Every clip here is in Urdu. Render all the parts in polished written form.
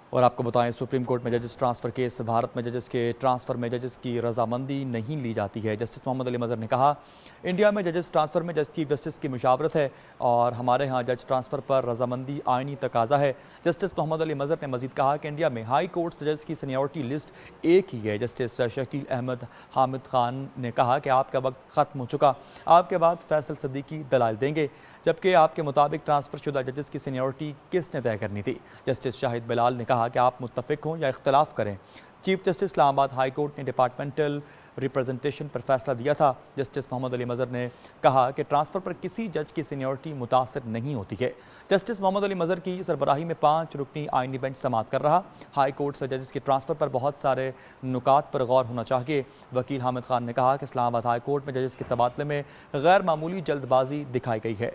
اور آپ کو بتائیں سپریم کورٹ میں ججز ٹرانسفر کیس بھارت میں ججز کے ٹرانسفر میں ججز کی رضامندی نہیں لی جاتی ہے۔ جسٹس محمد علی مظہر نے کہا انڈیا میں ججز ٹرانسفر میں چیف جسٹس کی مشاورت ہے اور ہمارے ہاں جج ٹرانسفر پر رضامندی آئینی تقاضا ہے۔ جسٹس محمد علی مظہر نے مزید کہا کہ انڈیا میں ہائی کورٹس ججز کی سینیورٹی لسٹ ایک ہی ہے۔ جسٹس شکیل احمد حامد خان نے کہا کہ آپ کا وقت ختم ہو چکا، آپ کے بعد فیصل صدیقی دلائل دیں گے، جبکہ آپ کے مطابق ٹرانسفر شدہ ججز کی سینیورٹی کس نے طے کرنی تھی؟ جسٹس شاہد بلال نے کہا کہ آپ متفق ہوں یا اختلاف کریں۔ چیف جسٹس اسلام آباد ہائی کورٹ نے ڈپارٹمنٹل ریپرزنٹیشن پر فیصلہ دیا تھا۔ جسٹس محمد علی مظہر نے کہا کہ ٹرانسفر پر کسی جج کی سینیورٹی متاثر نہیں ہوتی ہے۔ جسٹس محمد علی مظہر کی سربراہی میں 5 رکنی آئینی بینچ سماعت کر رہا۔ ہائی کورٹ سے ججز کے ٹرانسفر پر بہت سارے نکات پر غور ہونا چاہیے۔ وکیل حامد خان نے کہا کہ اسلام آباد ہائی کورٹ میں ججز کے تبادلے میں غیر معمولی جلد بازی دکھائی گئی ہے۔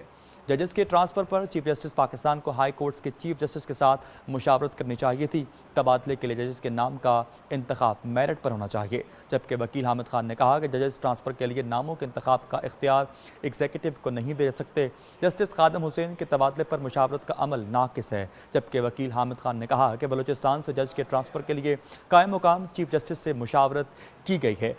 ججز کے ٹرانسفر پر چیف جسٹس پاکستان کو ہائی کورٹس کے چیف جسٹس کے ساتھ مشاورت کرنی چاہیے تھی۔ تبادلے کے لیے ججز کے نام کا انتخاب میرٹ پر ہونا چاہیے، جبکہ وکیل حامد خان نے کہا کہ ججز ٹرانسفر کے لیے ناموں کے انتخاب کا اختیار ایگزیکٹو کو نہیں دے سکتے۔ جسٹس خادم حسین کے تبادلے پر مشاورت کا عمل ناقص ہے، جبکہ وکیل حامد خان نے کہا کہ بلوچستان سے جج کے ٹرانسفر کے لیے قائم مقام چیف جسٹس سے مشاورت کی گئی ہے۔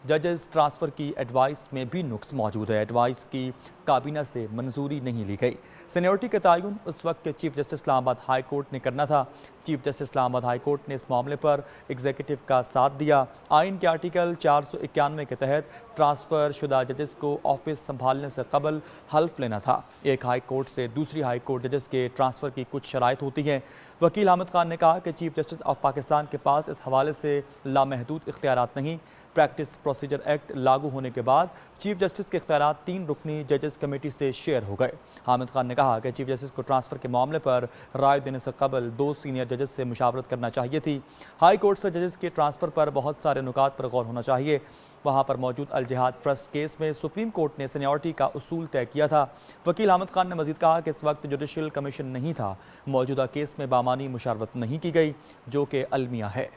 ججز ٹرانسفر کی ایڈوائس میں بھی نقص موجود ہے۔ ایڈوائس کی کابینہ سے منظوری نہیں لی گئی۔ سینیورٹی کا تعین اس وقت کے چیف جسٹس اسلام آباد ہائی کورٹ نے کرنا تھا۔ چیف جسٹس اسلام آباد ہائی کورٹ نے اس معاملے پر ایگزیکٹو کا ساتھ دیا۔ آئین کے آرٹیکل 491 کے تحت ٹرانسفر شدہ ججز کو آفس سنبھالنے سے قبل حلف لینا تھا۔ ایک ہائی کورٹ سے دوسری ہائی کورٹ ججز کے ٹرانسفر کی کچھ شرائط ہوتی ہیں۔ وکیل حامد خان نے کہا کہ چیف جسٹس آف پاکستان کے پاس اس حوالے سے لامحدود اختیارات نہیں۔ پریکٹس پروسیجر ایکٹ لاگو ہونے کے بعد چیف جسٹس کے اختیارات 3 رکنی ججز کمیٹی سے شیئر ہو گئے۔ حامد خان نے کہا کہ چیف جسٹس کو ٹرانسفر کے معاملے پر رائے دینے سے قبل 2 سینئر ججز سے مشاورت کرنا چاہیے تھی۔ ہائی کورٹ سے ججز کے ٹرانسفر پر بہت سارے نکات پر غور ہونا چاہیے۔ وہاں پر موجود الجہاد ٹرسٹ کیس میں سپریم کورٹ نے سینیورٹی کا اصول طے کیا تھا۔ وکیل حامد خان نے مزید کہا کہ اس وقت جوڈیشل کمیشن نہیں تھا، موجودہ کیس میں بامانی مشاورت نہیں کی گئی، جو کہ المیہ ہے۔